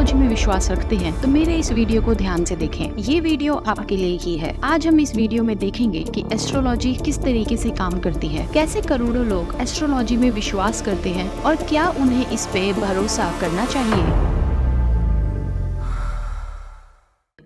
Astrology में विश्वास रखते हैं तो मेरे इस वीडियो को ध्यान से देखें। ये वीडियो आपके लिए ही है। आज हम इस वीडियो में देखेंगे कि एस्ट्रोलॉजी किस तरीके से काम करती है, कैसे करोड़ों लोग एस्ट्रोलॉजी में विश्वास करते हैं और क्या उन्हें इस पे भरोसा करना चाहिए।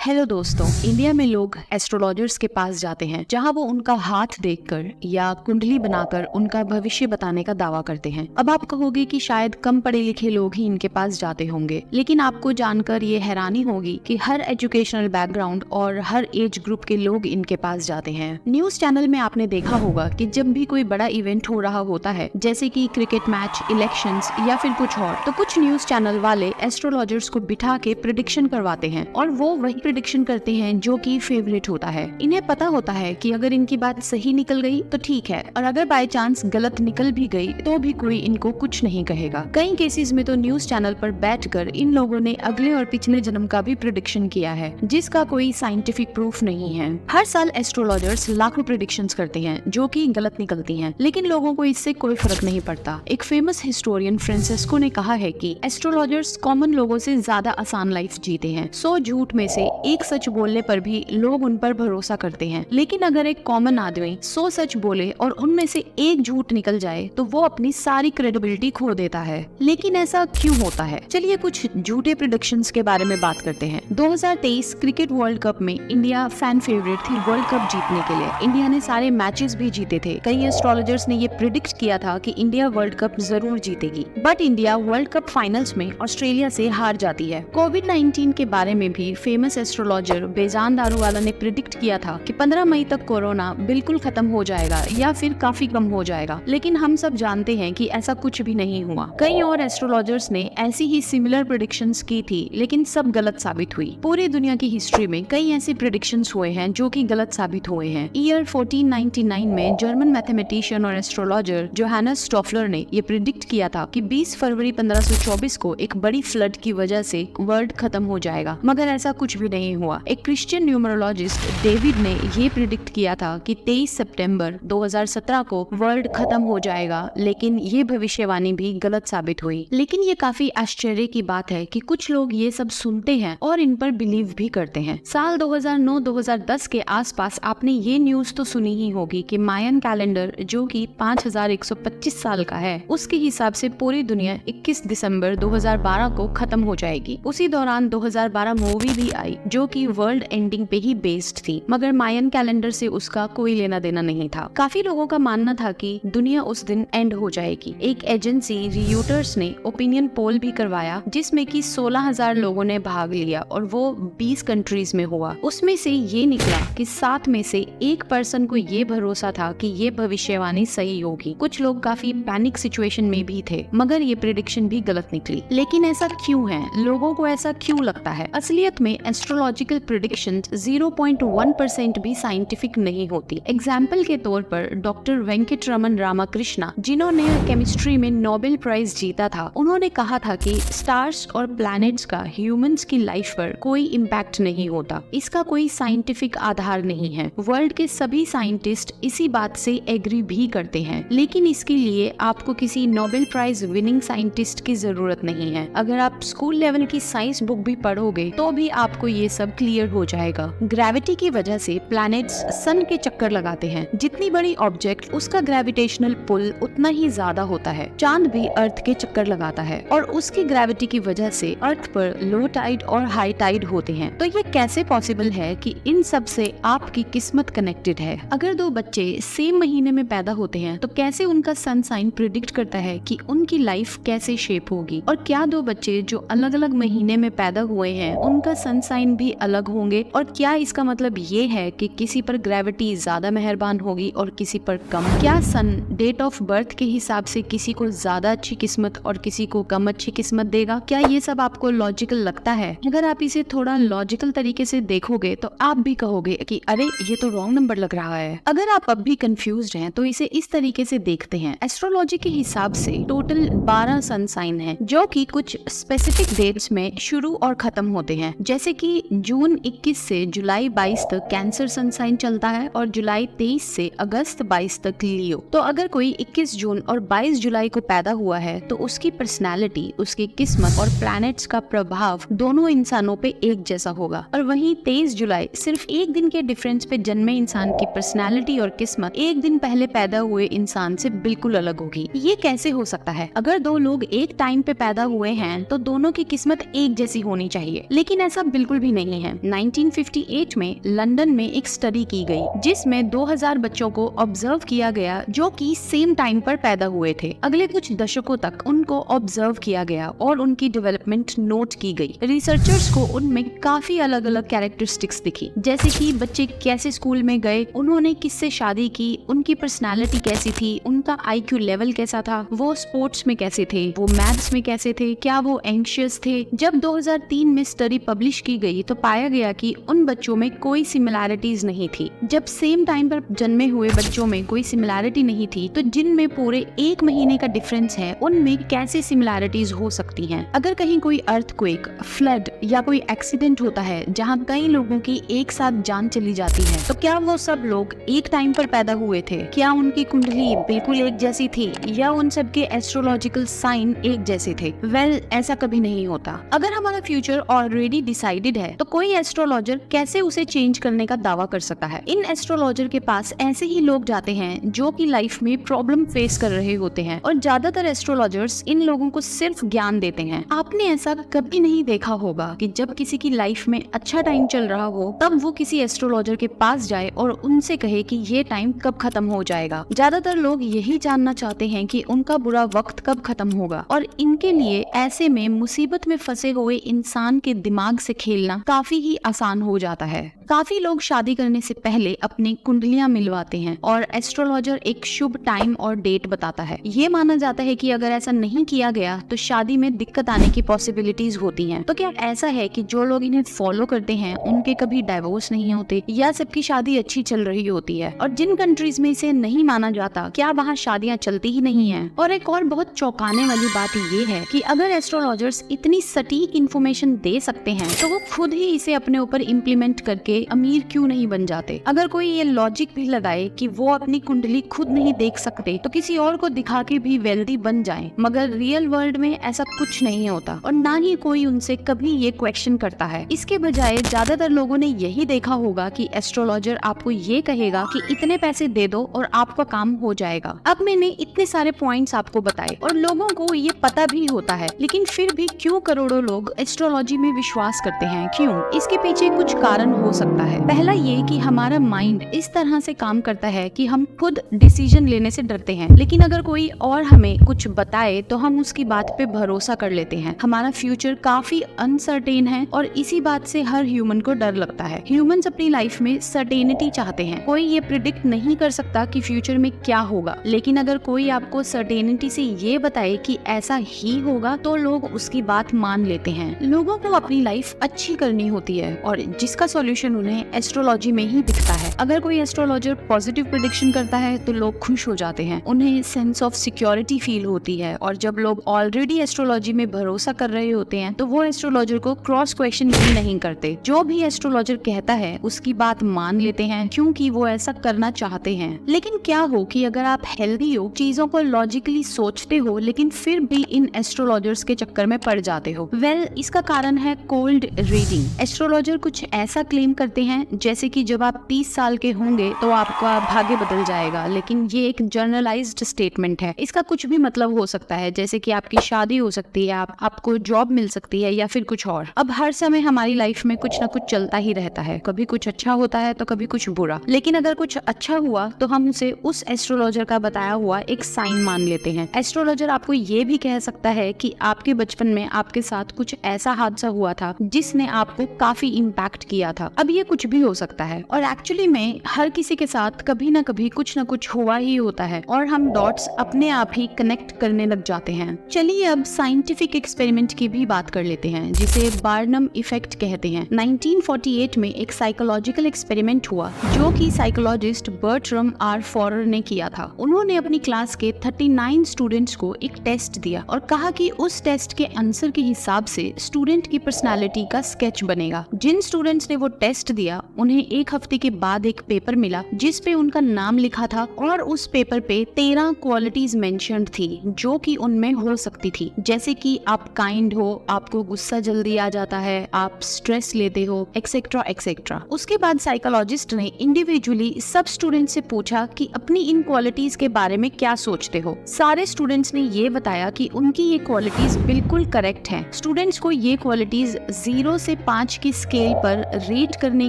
हेलो दोस्तों, इंडिया में लोग एस्ट्रोलॉजर्स के पास जाते हैं जहां वो उनका हाथ देखकर या कुंडली बनाकर उनका भविष्य बताने का दावा करते हैं। अब आप कहोगे कि शायद कम पढ़े लिखे लोग ही इनके पास जाते होंगे, लेकिन आपको जानकर ये हैरानी होगी कि हर एजुकेशनल बैकग्राउंड और हर एज ग्रुप के लोग इनके पास जाते हैं। न्यूज चैनल में आपने देखा होगा कि जब भी कोई बड़ा इवेंट हो रहा होता है, जैसे कि क्रिकेट मैच, इलेक्शंस या फिर कुछ और, तो कुछ न्यूज चैनल वाले एस्ट्रोलॉजर्स को बिठा के प्रेडिक्शन करवाते हैं और वो वही प्रेडिक्शन करते हैं जो कि फेवरेट होता है। इन्हें पता होता है कि अगर इनकी बात सही निकल गई तो ठीक है, और अगर बाय चांस गलत निकल भी गई तो भी कोई इनको कुछ नहीं कहेगा। कई केसेस में तो न्यूज चैनल पर बैठकर इन लोगों ने अगले और पिछले जन्म का भी प्रेडिक्शन किया है, जिसका कोई साइंटिफिक प्रूफ नहीं है। हर साल एस्ट्रोलॉजर्स लाखों प्रेडिक्शंस करते हैं जो कि गलत निकलती हैं, लेकिन लोगों को इससे कोई फर्क नहीं पड़ता। एक फेमस हिस्टोरियन फ्रांसिस्को ने कहा है कि एस्ट्रोलॉजर्स कॉमन लोगों से ज्यादा आसान लाइफ जीते हैं। 100 झूठ में से एक सच बोलने पर भी लोग उन पर भरोसा करते हैं, लेकिन अगर एक कॉमन आदमी 100 सच बोले और उनमें से एक झूठ निकल जाए तो वो अपनी सारी क्रेडिबिलिटी खो देता है। लेकिन ऐसा क्यों होता है? चलिए कुछ झूठे प्रेडिक्शंस के बारे में बात करते हैं। 2023 क्रिकेट वर्ल्ड कप में इंडिया फैन फेवरेट थी वर्ल्ड कप जीतने के लिए। इंडिया ने सारे मैचेस भी जीते थे। कई एस्ट्रोलॉजर्स ने ये प्रिडिक्ट किया था कि इंडिया वर्ल्ड कप जरूर जीतेगी, but India world cup finals में ऑस्ट्रेलिया से हार जाती है। कोविड-19 के बारे में भी फेमस एस्ट्रोलॉजर बेजान दारूवाला ने प्रिडिक्ट किया था कि 15 मई तक कोरोना बिल्कुल खत्म हो जाएगा या फिर काफी कम हो जाएगा, लेकिन हम सब जानते हैं कि ऐसा कुछ भी नहीं हुआ। कई और एस्ट्रोलॉजर्स ने ऐसी ही सिमिलर प्रेडिक्शंस की थी, लेकिन सब गलत साबित हुई। पूरी दुनिया की हिस्ट्री में कई ऐसे प्रेडिक्शंस हुए हैं जो कि गलत साबित हुए हैं। ईयर 1499 में जर्मन मैथमेटिशियन और एस्ट्रोलॉजर जोहानस स्टॉफलर ने ये प्रिडिक्ट किया था कि 20 फरवरी 1524 को एक बड़ी फ्लड की वजह से वर्ल्ड खत्म हो जाएगा, मगर ऐसा कुछ भी नहीं हुआ। एक क्रिश्चियन न्यूमरोलॉजिस्ट डेविड ने ये प्रिडिक्ट किया था कि 23 सितंबर 2017 को वर्ल्ड खत्म हो जाएगा, लेकिन ये भविष्यवाणी भी गलत साबित हुई। लेकिन ये काफी आश्चर्य की बात है कि कुछ लोग ये सब सुनते हैं और इन पर बिलीव भी करते हैं। साल 2009-2010 के आसपास आपने ये न्यूज तो सुनी ही होगी कि मायन कैलेंडर, जो कि 5125 साल का है, उसके हिसाब से पूरी दुनिया 21 दिसंबर 2012 को खत्म हो जाएगी। उसी दौरान 2012 मूवी भी आई जो कि वर्ल्ड एंडिंग पे ही बेस्ड थी, मगर मायन कैलेंडर से उसका कोई लेना देना नहीं था। काफी लोगों का मानना था कि दुनिया उस दिन एंड हो जाएगी। एक एजेंसी रियूटर्स ने ओपिनियन पोल भी करवाया जिसमें कि 16,000 लोगों ने भाग लिया और वो 20 कंट्रीज में हुआ। उसमें से ये निकला कि 7 में से एक पर्सन को ये भरोसा था कि ये भविष्यवाणी सही होगी। कुछ लोग काफी पैनिक सिचुएशन में भी थे, मगर ये प्रेडिक्शन भी गलत निकली। लेकिन ऐसा क्यों है? लोगों को ऐसा क्यों लगता है? असलियत में एस्ट्रोलॉजिकल प्रेडिक्शन 0.1% भी साइंटिफिक नहीं होती। एग्जाम्पल के तौर पर डॉक्टर वेंकटरमन रामाकृष्णा, जिन्होंने केमिस्ट्री में नोबेल प्राइज जीता था, उन्होंने कहा था कि स्टार्स और प्लैनेट्स का ह्यूमंस की लाइफ पर कोई इम्पैक्ट नहीं होता। इसका कोई साइंटिफिक आधार नहीं है। वर्ल्ड के सभी साइंटिस्ट इसी बात से एग्री भी करते हैं, लेकिन इसके लिए आपको किसी नोबेल प्राइज विनिंग साइंटिस्ट की जरूरत नहीं है। अगर आप स्कूल लेवल की साइंस बुक भी पढ़ोगे तो भी आपको ये सब क्लियर हो जाएगा। ग्रेविटी की वजह से प्लैनेट्स सन के चक्कर लगाते हैं। जितनी बड़ी ऑब्जेक्ट, उसका ग्रेविटेशनल पुल उतना ही ज्यादा होता है। चांद भी अर्थ के चक्कर लगाता है और उसकी ग्रेविटी की वजह से अर्थ पर लो टाइड और हाई टाइड होते हैं। तो ये कैसे पॉसिबल है कि इन सब से आपकी किस्मत कनेक्टेड है? अगर दो बच्चे सेम महीने में पैदा होते हैं तो कैसे उनका सन साइन प्रिडिक्ट करता है कि उनकी लाइफ कैसे शेप होगी? और क्या दो बच्चे जो अलग अलग महीने में पैदा हुए हैं उनका सन साइन भी अलग होंगे? और क्या इसका मतलब ये है कि किसी पर ग्रेविटी ज्यादा मेहरबान होगी और किसी पर कम? क्या सन डेट ऑफ बर्थ के हिसाब से किसी को ज्यादा अच्छी किस्मत और किसी को कम अच्छी किस्मत देगा? क्या ये सब आपको लॉजिकल लगता है? अगर आप इसे थोड़ा लॉजिकल तरीके से देखोगे तो आप भी कहोगे कि अरे ये तो रॉन्ग नंबर लग रहा है। अगर आप अब भी कंफ्यूज्ड हैं तो इसे इस तरीके से देखते हैं। एस्ट्रोलॉजी के हिसाब से टोटल 12 सन साइन है जो कि कुछ स्पेसिफिक डेट्स में शुरू और खत्म होते हैं। जैसे कि जून 21 से जुलाई 22 तक कैंसर सन साइन चलता है और जुलाई 23 से अगस्त 22 तक लियो। तो अगर कोई 21 जून और 22 जुलाई को पैदा हुआ है तो उसकी पर्सनालिटी, उसकी किस्मत और प्लैनेट्स का प्रभाव दोनों इंसानों पे एक जैसा होगा। और वहीं 23 जुलाई सिर्फ एक दिन के डिफरेंस पे जन्मे इंसान की पर्सनालिटी और किस्मत एक दिन पहले पैदा हुए इंसान से बिल्कुल अलग होगी। ये कैसे हो सकता है? अगर दो लोग एक टाइम पे पैदा हुए हैं तो दोनों की किस्मत एक जैसी होनी चाहिए, लेकिन ऐसा बिल्कुल भी नहीं है। 1958 में लंदन में एक स्टडी की गई जिसमें 2000 बच्चों को ऑब्जर्व किया गया जो कि सेम टाइम पर पैदा हुए थे। अगले कुछ दशकों तक उनको ऑब्जर्व किया गया और उनकी डेवलपमेंट नोट की गई। रिसर्चर्स को उनमें काफी अलग अलग कैरेक्टरिस्टिक्स दिखी, जैसे कि बच्चे कैसे स्कूल में गए, उन्होंने किससे शादी की, उनकी पर्सनालिटी कैसी थी, उनका IQ लेवल कैसा था, वो स्पोर्ट्स में कैसे थे, वो मैथ्स में कैसे थे, क्या वो एंग्शियस थे। जब 2003 में स्टडी पब्लिश की गई तो पाया गया कि उन बच्चों में कोई सिमिलैरिटीज नहीं थी। जब सेम टाइम पर जन्मे हुए बच्चों में कोई सिमिलैरिटी नहीं थी तो जिनमें पूरे 1 महीने का डिफरेंस है उनमें कैसे सिमिलैरिटीज हो सकती हैं? अगर कहीं कोई अर्थक्वेक, फ्लड या कोई एक्सीडेंट होता है जहां कई लोगों की एक साथ जान चली जाती है, तो क्या वो सब लोग एक टाइम पर पैदा हुए थे? क्या उनकी कुंडली बिल्कुल एक जैसी थी या उन सब के एस्ट्रोलॉजिकल साइन एक जैसे थे? वेल, ऐसा कभी नहीं होता। अगर हमारा फ्यूचर ऑलरेडी डिसाइडेड है तो कोई एस्ट्रोलॉजर कैसे उसे चेंज करने का दावा कर सकता है? इन एस्ट्रोलॉजर के पास ऐसे ही लोग जाते हैं जो कि लाइफ में प्रॉब्लम फेस कर रहे होते हैं और ज्यादातर एस्ट्रोलॉजर्स इन लोगों को सिर्फ ज्ञान देते हैं। आपने ऐसा कभी नहीं देखा होगा कि जब किसी की लाइफ में अच्छा टाइम चल रहा हो तब वो किसी एस्ट्रोलॉजर के पास जाए और उनसे कहे कि ये टाइम कब खत्म हो जाएगा। ज्यादातर लोग यही जानना चाहते हैं कि उनका बुरा वक्त कब खत्म होगा और इनके लिए ऐसे में मुसीबत में फंसे हुए इंसान के दिमाग से खेलना काफी ही आसान हो जाता है। काफी लोग शादी करने से पहले अपनी कुंडलियां मिलवाते हैं और एस्ट्रोलॉजर एक शुभ टाइम और डेट बताता है। ये माना जाता है कि अगर ऐसा नहीं किया गया तो शादी में दिक्कत आने की पॉसिबिलिटीज होती हैं। तो क्या ऐसा है कि जो लोग इन्हें फॉलो करते हैं उनके कभी डाइवोर्स नहीं होते या सबकी शादी अच्छी चल रही होती है? और जिन कंट्रीज में इसे नहीं माना जाता, क्या वहाँ शादियाँ चलती ही नहीं है? और एक और बहुत चौंकाने वाली बात ये है कि अगर एस्ट्रोलॉजर्स इतनी सटीक इन्फॉर्मेशन दे सकते हैं तो वो खुद ही इसे अपने ऊपर इम्प्लीमेंट करके अमीर क्यों नहीं बन जाते? अगर कोई ये लॉजिक भी लगाए कि वो अपनी कुंडली खुद नहीं देख सकते तो किसी और को दिखा के भी वेल्दी बन जाएं, मगर रियल वर्ल्ड में ऐसा कुछ नहीं होता और ना ही कोई उनसे कभी ये क्वेश्चन करता है। इसके बजाय ज्यादातर लोगों ने यही देखा होगा कि एस्ट्रोलॉजर आपको ये कहेगा कि इतने पैसे दे दो और आपका काम हो जाएगा। अब मैंने इतने सारे पॉइंट्स आपको बताए और लोगों को ये पता भी होता है, लेकिन फिर भी क्यों करोड़ों लोग एस्ट्रोलॉजी में विश्वास करते हैं? क्यों? इसके पीछे कुछ कारण हो सकता है। पहला ये कि हमारा माइंड इस तरह से काम करता है कि हम खुद डिसीजन लेने से डरते हैं, लेकिन अगर कोई और हमें कुछ बताए तो हम उसकी बात पे भरोसा कर लेते हैं। हमारा फ्यूचर काफी अनसर्टेन है और इसी बात से हर ह्यूमन को डर लगता है। ह्यूमंस अपनी लाइफ में सर्टेनिटी चाहते हैं। कोई ये प्रिडिक्ट नहीं कर सकता कि फ्यूचर में क्या होगा, लेकिन अगर कोई आपको सर्टेनिटी से ये बताए कि ऐसा ही होगा तो लोग उसकी बात मान लेते हैं। लोगों को अपनी लाइफ अच्छी करनी होती है और जिसका सॉल्यूशन उन्हें एस्ट्रोलॉजी में ही दिखता है। अगर कोई एस्ट्रोलॉजर पॉजिटिव प्रेडिक्शन करता है तो लोग खुश हो जाते हैं, उन्हें सेंस ऑफ सिक्योरिटी फील होती है। और जब लोग ऑलरेडी एस्ट्रोलॉजी में भरोसा कर रहे होते हैं तो वो एस्ट्रोलॉजर को क्रॉस क्वेश्चन भी नहीं करते। जो भी एस्ट्रोलॉजर कहता है उसकी बात मान लेते हैं क्योंकि वो ऐसा करना चाहते हैं। लेकिन क्या हो कि अगर आप हेल्दी हो, चीजों को लॉजिकली सोचते हो, लेकिन फिर भी इन एस्ट्रोलॉजर्स के चक्कर में पड़ जाते हो? वेल, इसका कारण है कोल्ड रीडिंग। एस्ट्रोलॉजर कुछ ऐसा क्लेम करते हैं जैसे कि जब आप 30 साल के होंगे तो आपका भाग्य बदल जाएगा, लेकिन ये एक जर्नलाइज्ड स्टेटमेंट है। इसका कुछ भी मतलब हो सकता है, जैसे कि आपकी शादी हो सकती है, आपको जॉब मिल सकती है या फिर कुछ और। अब हर समय हमारी लाइफ में कुछ ना कुछ चलता ही रहता है, कभी कुछ अच्छा होता है तो कभी कुछ बुरा। लेकिन अगर कुछ अच्छा हुआ तो हम उसे उस एस्ट्रोलॉजर का बताया हुआ एक साइन मान लेते हैं। एस्ट्रोलॉजर आपको ये भी कह सकता है कि आपके बचपन में आपके साथ कुछ ऐसा हादसा हुआ था जिसने आपको काफी इम्पैक्ट किया था। अब ये कुछ भी हो सकता है और एक्चुअली में हर किसी के साथ कभी ना कभी कुछ ना कुछ हुआ ही होता है और हम डॉट्स अपने आप ही कनेक्ट करने लग जाते हैं। चलिए अब साइंटिफिक एक्सपेरिमेंट की भी बात कर लेते हैं जिसे बार्नम इफेक्ट कहते हैं। 1948 में एक साइकोलॉजिकल एक्सपेरिमेंट हुआ जो कि साइकोलॉजिस्ट बर्ट्रम आर फॉरर ने किया था। उन्होंने अपनी क्लास के 39 स्टूडेंट्स को एक टेस्ट दिया और कहा कि उस टेस्ट के आंसर के हिसाब से स्टूडेंट की पर्सनालिटी का स्केच स्केच बनेगा। जिन स्टूडेंट्स ने वो टेस्ट दिया उन्हें एक हफ्ते के बाद एक पेपर मिला जिस पे उनका नाम लिखा था और उस पेपर पे 13 क्वालिटीज मेंशन्ड थी जो कि उनमें हो सकती थी, जैसे कि आप काइंड हो, आपको गुस्सा जल्दी आ जाता है, आप स्ट्रेस लेते हो, एक्सेट्रा एक्सेट्रा। उसके बाद साइकोलॉजिस्ट ने इंडिविजुअली सब स्टूडेंट से पूछा कि अपनी इन क्वालिटीज के बारे में क्या सोचते हो। सारे स्टूडेंट्स ने ये बताया कि उनकी ये क्वालिटीज बिल्कुल करेक्ट हैं। स्टूडेंट्स को ये क्वालिटीज 0 से 5 की स्केल पर रेट करने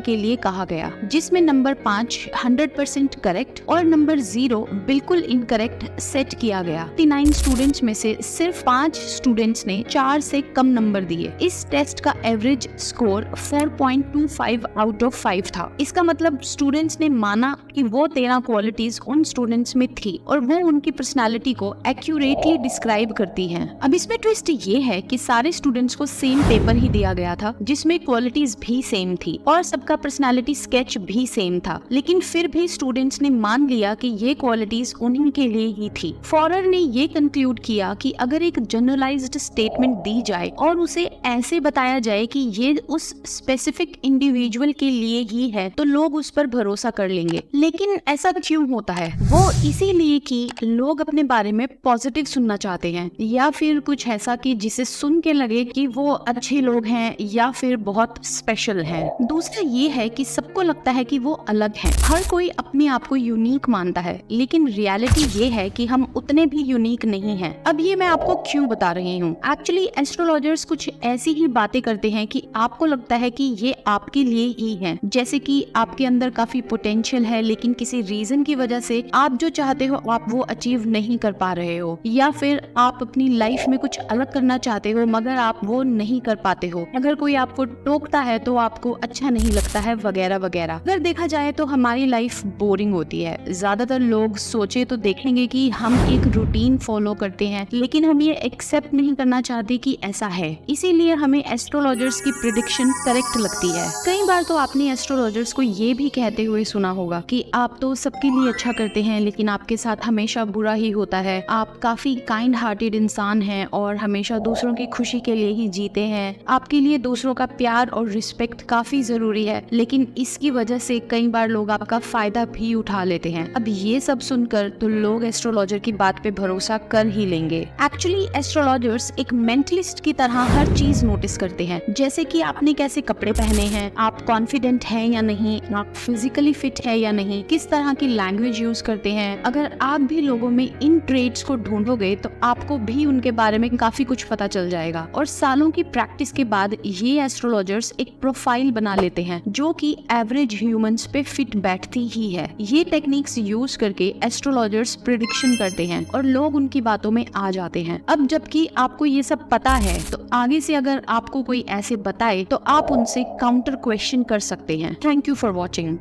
के लिए कहा गया, जिसमें नंबर 5 100% करेक्ट और नंबर 0 बिल्कुल इनकरेक्ट सेट किया गया। 39 स्टूडेंट्स में से सिर्फ 5 स्टूडेंट्स ने 4 से कम नंबर दिए। इस टेस्ट का एवरेज स्कोर 4.25 आउट ऑफ 5 था। इसका मतलब स्टूडेंट्स ने माना कि वो 13 क्वालिटीज उन स्टूडेंट्स में थी और वो उनकी पर्सनालिटी को एक्यूरेटली डिस्क्राइब करती हैं। अब इसमें ट्विस्ट ये है कि सारे स्टूडेंट्स को सेम पेपर ही दिया गया था जिसमें क्वालिटीज भी सेम थी और सबका पर्सनालिटी स्केच भी सेम था, लेकिन फिर भी स्टूडेंट्स ने मान लिया कि ये क्वालिटीज उन्हीं के लिए ही थी। फॉरर ने ये कंक्लूड किया कि अगर एक जनरलाइज्ड स्टेटमेंट दी जाए और उसे ऐसे बताया जाए कि ये उस स्पेसिफिक इंडिविजुअल के लिए ही है तो लोग उस पर भरोसा कर लेंगे। लेकिन ऐसा क्यों होता है? वो इसीलिए कि लोग अपने बारे में पॉजिटिव सुनना चाहते हैं या फिर कुछ ऐसा कि जिसे सुन के लगे कि वो अच्छे लोग हैं या फिर बहुत स्पेशल हैं। दूसरा ये है कि सबको लगता है कि वो अलग हैं। हर कोई अपने आप को यूनिक मानता है, लेकिन रियलिटी ये है कि हम उतने भी यूनिक नहीं हैं। अब ये मैं आपको क्यों बता रही हूँ। एक्चुअली एस्ट्रोलॉजर्स कुछ ऐसी ही बातें करते हैं कि आपको लगता है कि ये आपके लिए ही है, जैसे कि आपके अंदर काफी पोटेंशियल है लेकिन किसी रीजन की वजह से आप जो चाहते हो आप वो अचीव नहीं कर पा रहे हो, या फिर आप अपनी लाइफ में कुछ अलग करना चाहते हो मगर आप वो नहीं कर पाते हो। अगर कोई आपको टोकता है तो आपको अच्छा नहीं लगता है, वगैरह वगैरह। अगर देखा जाए तो हमारी लाइफ बोरिंग होती है। ज्यादातर लोग सोचे तो देखेंगे कि हम एक रूटीन फॉलो करते हैं, लेकिन हम ये एक्सेप्ट नहीं करना चाहते कि ऐसा है। इसीलिए हमें एस्ट्रोलॉजर्स की प्रेडिक्शन करेक्ट लगती है। कई बार तो आपने एस्ट्रोलॉजर्स को ये भी कहते हुए सुना होगा कि आप तो सबके लिए अच्छा करते हैं लेकिन आपके साथ हमेशा बुरा ही होता है। आप काफी काइंड हार्टेड इंसान हैं और हमेशा दूसरों की खुशी के लिए ही जीते हैं। आपके लिए दूसरों का प्यार और रिस्पेक्ट काफी जरूरी है, लेकिन इसकी वजह से कई बार लोग आपका फायदा भी उठा लेते हैं। अब ये सब सुनकर तो लोग एस्ट्रोलॉजर की बात पे भरोसा कर ही लेंगे। एक्चुअली एस्ट्रोलॉजर्स एक मेंटलिस्ट की तरह हर चीज नोटिस करते हैं, जैसे कि आपने कैसे कपड़े पहने हैं, आप कॉन्फिडेंट हैं या नहीं, आप फिजिकली फिट है या नहीं, किस तरह की लैंग्वेज यूज करते हैं। अगर आप भी लोगों में इन ट्रेड्स को ढूंढोगे तो आपको भी उनके बारे में काफी कुछ पता चल जाएगा। और सालों की प्रैक्टिस के बाद ये एस्ट्रोलॉजर्स एक प्रोफाइल बना लेते हैं जो कि एवरेज ह्यूमंस पे फिट बैठती ही है। ये टेक्निक्स यूज करके एस्ट्रोलॉजर्स प्रेडिक्शन करते हैं और लोग उनकी बातों में आ जाते हैं। अब जबकि आपको ये सब पता है तो आगे से अगर आपको कोई ऐसे बताए तो आप उनसे काउंटर क्वेश्चन कर सकते हैं। Thank you for watching.